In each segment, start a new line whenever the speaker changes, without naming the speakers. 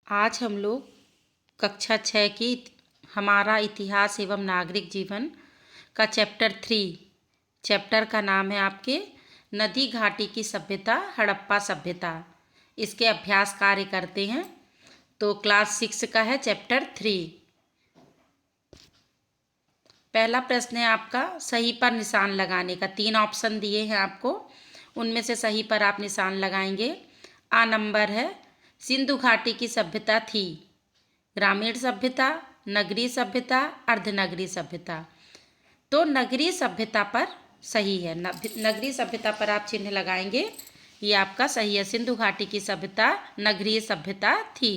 आज हम लोग कक्षा 6 की हमारा इतिहास एवं नागरिक जीवन का चैप्टर का नाम है आपके नदी घाटी की सभ्यता, हड़प्पा सभ्यता। इसके अभ्यास कार्य करते हैं। तो क्लास 6 का है चैप्टर 3। पहला प्रश्न है आपका सही पर निशान लगाने का। 3 ऑप्शन दिए हैं आपको, उनमें से सही पर आप निशान लगाएंगे। आ नंबर है सिंधु घाटी की सभ्यता थी ग्रामीण सभ्यता, नगरीय सभ्यता, अर्धनगरीय सभ्यता। तो नगरीय सभ्यता पर सही है। नगरीय सभ्यता पर आप चिन्ह लगाएंगे, ये आपका सही है। सिंधु घाटी की सभ्यता नगरीय सभ्यता थी।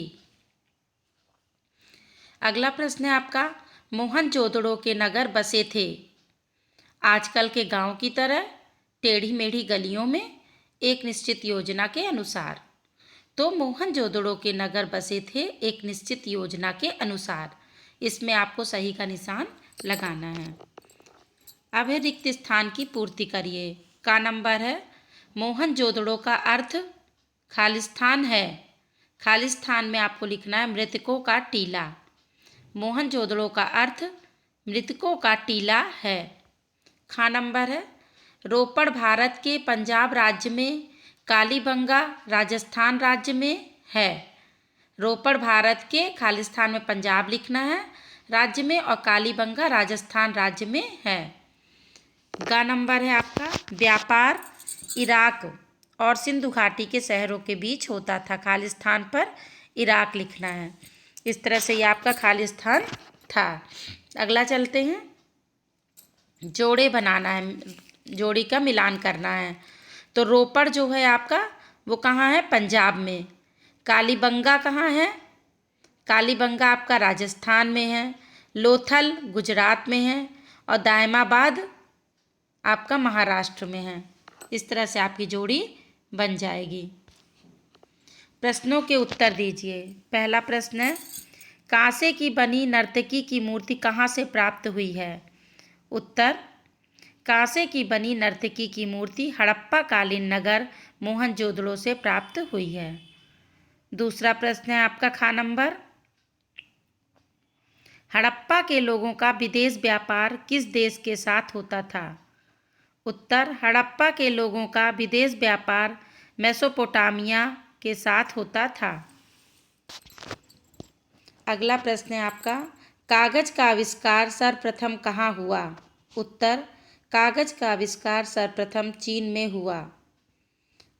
अगला प्रश्न है आपका मोहनजोदड़ो के नगर बसे थे आजकल के गांव की तरह टेढ़ी मेढ़ी गलियों में एक निश्चित योजना के अनुसार। तो मोहनजोदड़ो के नगर बसे थे एक निश्चित योजना के अनुसार। इसमें आपको सही का निशान लगाना है। अब है रिक्त स्थान की पूर्ति करिए। का नंबर है मोहनजोदड़ो का अर्थ खालिस्तान है। खालिस्तान में आपको लिखना है मृतकों का टीला। मोहनजोदड़ो का अर्थ मृतकों का टीला है। खा नंबर है रोपड़ भारत के पंजाब राज्य में, कालीबंगा राजस्थान राज्य में है। रोपड़ भारत के, खालिस्तान में पंजाब लिखना है राज्य में, और कालीबंगा राजस्थान राज्य में है। गा नंबर है आपका व्यापार इराक और सिंधु घाटी के शहरों के बीच होता था। खालिस्तान पर इराक लिखना है। इस तरह से ये आपका खालिस्तान था। अगला चलते हैं। जोड़े बनाना है, जोड़ी का मिलान करना है। तो रोपड़ जो है आपका वो कहाँ है? पंजाब में। कालीबंगा कहाँ है? कालीबंगा आपका राजस्थान में है। लोथल गुजरात में है और दायमाबाद आपका महाराष्ट्र में है। इस तरह से आपकी जोड़ी बन जाएगी। प्रश्नों के उत्तर दीजिए। पहला प्रश्न है कांसे की बनी नर्तकी की मूर्ति कहाँ से प्राप्त हुई है? उत्तर कांसे की बनी नर्तकी की मूर्ति हड़प्पा कालीन नगर मोहनजोदड़ो से प्राप्त हुई है। दूसरा प्रश्न है आपका खा नंबर हड़प्पा के लोगों का विदेश व्यापार किस देश के साथ होता था? उत्तर हड़प्पा के लोगों का विदेश व्यापार मेसोपोटामिया के साथ होता था। अगला प्रश्न है आपका कागज का आविष्कार सर्वप्रथम कहाँ हुआ? उत्तर कागज का आविष्कार सर्वप्रथम चीन में हुआ।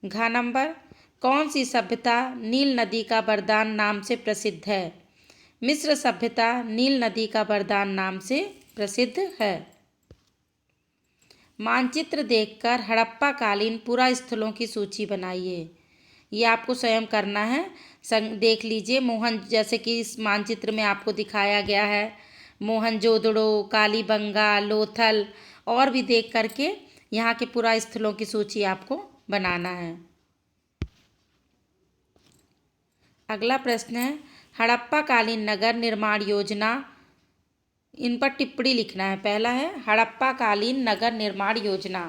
घ नंबर कौन सी सभ्यता नील नदी का वरदान नाम से प्रसिद्ध है? मिस्र सभ्यता नील नदी का वरदान नाम से प्रसिद्ध है। मानचित्र देखकर हड़प्पा कालीन पुरा स्थलों की सूची बनाइए। ये आपको स्वयं करना है। देख लीजिए जैसे कि इस मानचित्र में आपको दिखाया गया है मोहनजोदड़ो, कालीबंगा, लोथल और भी देख करके यहाँ के पुरा स्थलों की सूची आपको बनाना है। अगला प्रश्न है हड़प्पा कालीन नगर निर्माण योजना, इन पर टिप्पणी लिखना है। पहला है हड़प्पा कालीन नगर निर्माण योजना।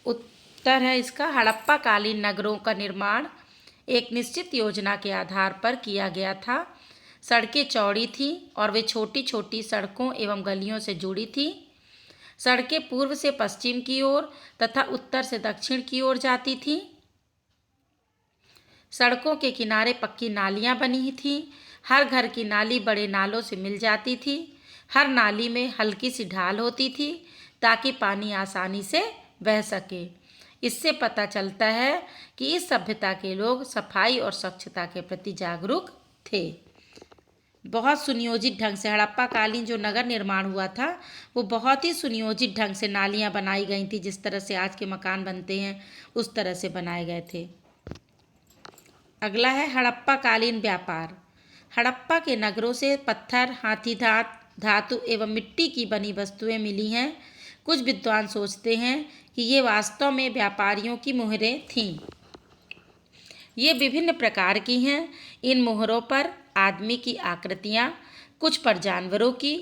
उत्तर है इसका हड़प्पा कालीन नगरों का निर्माण एक निश्चित योजना के आधार पर किया गया था। सड़कें चौड़ी थीं और वे छोटी छोटी सड़कों एवं गलियों से जुड़ी थीं। सड़कें पूर्व से पश्चिम की ओर तथा उत्तर से दक्षिण की ओर जाती थीं। सड़कों के किनारे पक्की नालियां बनी थीं। हर घर की नाली बड़े नालों से मिल जाती थी। हर नाली में हल्की सी ढाल होती थी ताकि पानी आसानी से बह सके। इससे पता चलता है कि इस सभ्यता के लोग सफाई और स्वच्छता के प्रति जागरूक थे। बहुत सुनियोजित ढंग से हड़प्पा कालीन जो नगर निर्माण हुआ था वो बहुत ही सुनियोजित ढंग से नालियां बनाई गई थी। जिस तरह से आज के मकान बनते हैं उस तरह से बनाए गए थे। अगला है हड़प्पा कालीन व्यापार। हड़प्पा के नगरों से पत्थर, हाथी दांत, धातु एवं मिट्टी की बनी वस्तुएं मिली हैं। कुछ विद्वान सोचते हैं कि ये वास्तव में व्यापारियों की मुहरें थीं। ये विभिन्न प्रकार की हैं। इन मुहरों पर आदमी की आकृतियाँ, कुछ पर जानवरों की,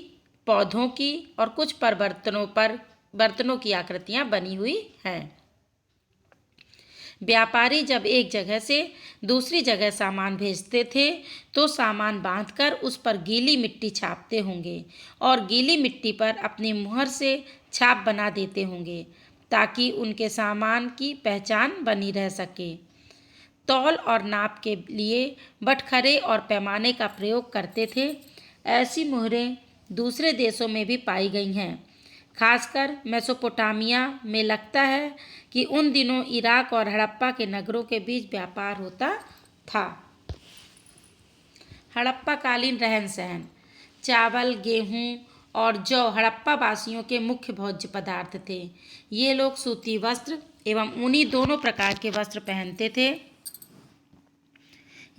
पौधों की और कुछ पर बर्तनों की आकृतियाँ बनी हुई हैं। व्यापारी जब एक जगह से दूसरी जगह सामान भेजते थे तो सामान बांधकर उस पर गीली मिट्टी छापते होंगे और गीली मिट्टी पर अपनी मुहर से छाप बना देते होंगे ताकि उनके सामान की पहचान बनी रह सके। तौल और नाप के लिए बटखरे और पैमाने का प्रयोग करते थे। ऐसी मुहरें दूसरे देशों में भी पाई गई हैं। खासकर मेसोपोटामिया में लगता है कि उन दिनों इराक और हड़प्पा के नगरों के बीच व्यापार होता था। हड़प्पा कालीन रहन सहन। चावल, गेहूं और जौ हड़प्पा वासियों के मुख्य भोज्य पदार्थ थे। ये लोग सूती वस्त्र एवं ऊनी दोनों प्रकार के वस्त्र पहनते थे।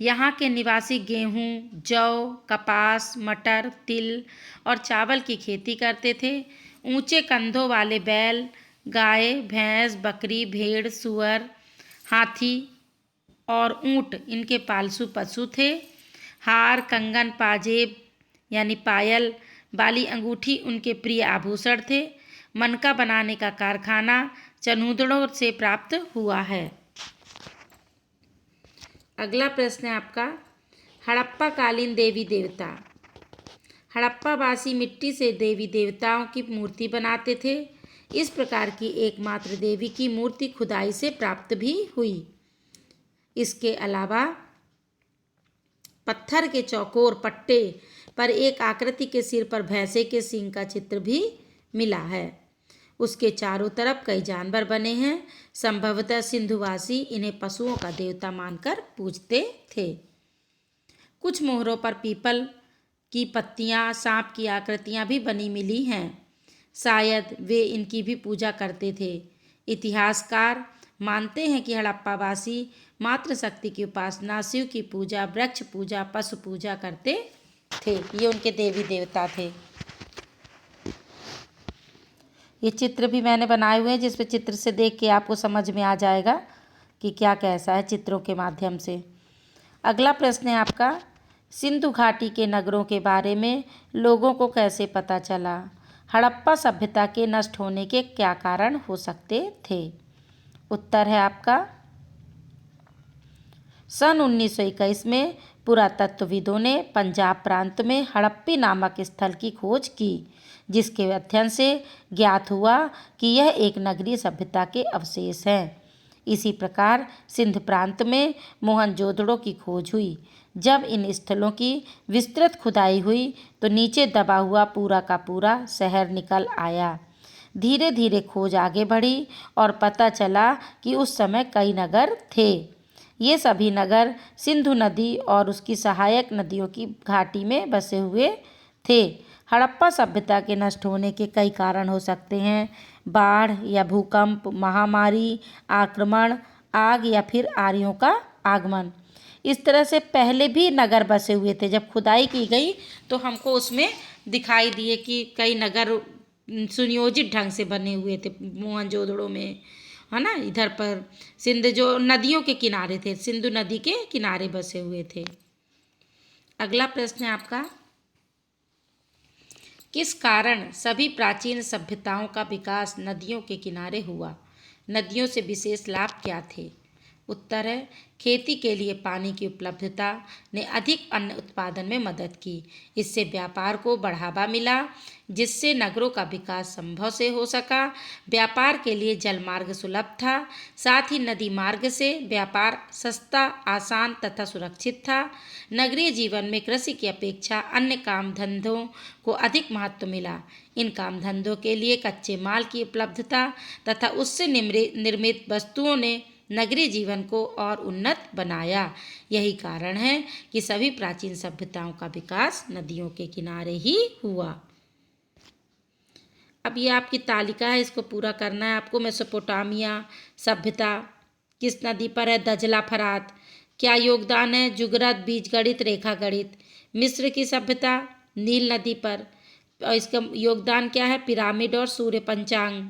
यहाँ के निवासी गेहूं, जौ, कपास, मटर, तिल और चावल की खेती करते थे। ऊंचे कंधों वाले बैल, गाय, भैंस, बकरी, भेड़, सूअर, हाथी और ऊंट इनके पालतू पशु थे। हार, कंगन, पाजेब यानी पायल वाली अंगूठी उनके प्रिय आभूषण थे। मनका बनाने का कारखाना चनूदड़ों से प्राप्त हुआ है। अगला प्रश्न है आपका, हड़प्पा कालीन देवी देवता। हड़प्पा वासी मिट्टी से देवी देवताओं की मूर्ति बनाते थे। इस प्रकार की एकमात्र देवी की मूर्ति खुदाई से प्राप्त भी हुई। इसके अलावा पत्थर के चौकोर पट्टे पर एक आकृति के सिर पर भैंसे के सींग का चित्र भी मिला है। उसके चारों तरफ कई जानवर बने हैं। संभवतः सिंधुवासी इन्हें पशुओं का देवता मानकर पूजते थे। कुछ मोहरों पर पीपल की पत्तियां, सांप की आकृतियां भी बनी मिली हैं। शायद वे इनकी भी पूजा करते थे। इतिहासकार मानते हैं कि हड़प्पावासी मातृशक्ति की उपासना, शिव की पूजा, वृक्ष पूजा, पशु पूजा करते थे। ये उनके देवी देवता थे। ये चित्र भी मैंने बनाए हुए हैं जिसपे चित्र से देख के आपको समझ में आ जाएगा कि क्या कैसा है चित्रों के माध्यम से। अगला प्रश्न है आपका, सिंधु घाटी के नगरों के बारे में लोगों को कैसे पता चला? हड़प्पा सभ्यता के नष्ट होने के क्या कारण हो सकते थे? उत्तर है आपका, सन 1921 में पुरातत्वविदों ने पंजाब प्रांत में हड़प्पी नामक स्थल की खोज की, जिसके अध्ययन से ज्ञात हुआ कि यह एक नगरीय सभ्यता के अवशेष हैं। इसी प्रकार सिंध प्रांत में मोहनजोदड़ो की खोज हुई। जब इन स्थलों की विस्तृत खुदाई हुई तो नीचे दबा हुआ पूरा का पूरा शहर निकल आया। धीरे धीरे खोज आगे बढ़ी और पता चला कि उस समय कई नगर थे। ये सभी नगर सिंधु नदी और उसकी सहायक नदियों की घाटी में बसे हुए थे। हड़प्पा सभ्यता के नष्ट होने के कई कारण हो सकते हैं। बाढ़ या भूकंप, महामारी, आक्रमण, आग या फिर आर्यों का आगमन। इस तरह से पहले भी नगर बसे हुए थे। जब खुदाई की गई तो हमको उसमें दिखाई दिए कि कई नगर सुनियोजित ढंग से बने हुए थे मोहनजोदड़ो में, है ना। इधर पर सिंध जो नदियों के किनारे थे, सिंधु नदी के किनारे बसे हुए थे। अगला प्रश्न है आपका, किस कारण सभी प्राचीन सभ्यताओं का विकास नदियों के किनारे हुआ? नदियों से विशेष लाभ क्या थे? उत्तर है, खेती के लिए पानी की उपलब्धता ने अधिक अन्न उत्पादन में मदद की। इससे व्यापार को बढ़ावा मिला, जिससे नगरों का विकास संभव से हो सका। व्यापार के लिए जल मार्ग सुलभ था, साथ ही नदी मार्ग से व्यापार सस्ता, आसान तथा सुरक्षित था। नगरीय जीवन में कृषि की अपेक्षा अन्य काम धंधों को अधिक महत्व मिला। इन काम धंधों के लिए कच्चे माल की उपलब्धता तथा उससे निर्मित वस्तुओं ने नगरीय जीवन को और उन्नत बनाया। यही कारण है कि सभी प्राचीन सभ्यताओं का विकास नदियों के किनारे ही हुआ। अब ये आपकी तालिका है, इसको पूरा करना है आपको। मेसोपोटामिया सभ्यता किस नदी पर है? दजला फरात। क्या योगदान है? जुगरत, बीजगणित, रेखा गणित। मिस्र की सभ्यता नील नदी पर, और इसका योगदान क्या है? पिरामिड और सूर्य पंचांग।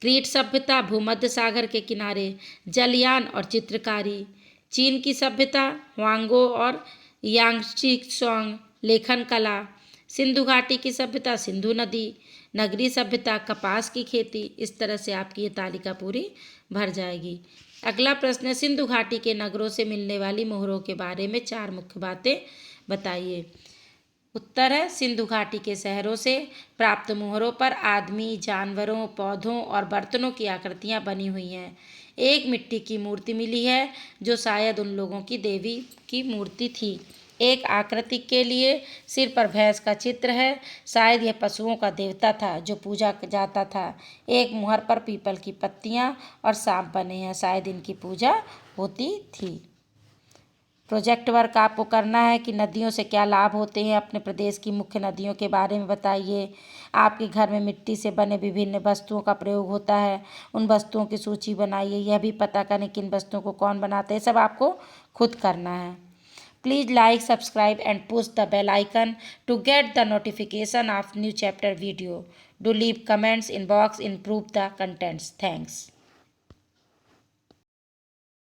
क्रीट सभ्यता भूमध्य सागर के किनारे, जलयान और चित्रकारी। चीन की सभ्यता ह्वांगो और यांगशिक्सोंग, लेखन कला। सिंधु घाटी की सभ्यता सिंधु नदी। नगरीय सभ्यता कपास की खेती। इस तरह से आपकी ये तालिका पूरी भर जाएगी। अगला प्रश्न है, सिंधु घाटी के नगरों से मिलने वाली मोहरों के बारे में 4 मुख्य बातें बताइए। उत्तर है, सिंधु घाटी के शहरों से प्राप्त मोहरों पर आदमी, जानवरों, पौधों और बर्तनों की आकृतियां बनी हुई हैं। एक मिट्टी की मूर्ति मिली है जो शायद उन लोगों की देवी की मूर्ति थी। एक आकृति के लिए सिर पर भैंस का चित्र है, शायद यह पशुओं का देवता था जो पूजा जाता था। एक मुहर पर पीपल की पत्तियां और सांप बने हैं, शायद इनकी पूजा होती थी। प्रोजेक्ट वर्क आपको करना है कि नदियों से क्या लाभ होते हैं, अपने प्रदेश की मुख्य नदियों के बारे में बताइए। आपके घर में मिट्टी से बने विभिन्न वस्तुओं का प्रयोग होता है, उन वस्तुओं की सूची बनाइए। यह भी पता करें कि इन वस्तुओं को कौन बनाते हैं, सब आपको खुद करना है। Please like, subscribe and push the bell icon to get the notification of new chapter video. Do leave comments in box, improve the contents. Thanks.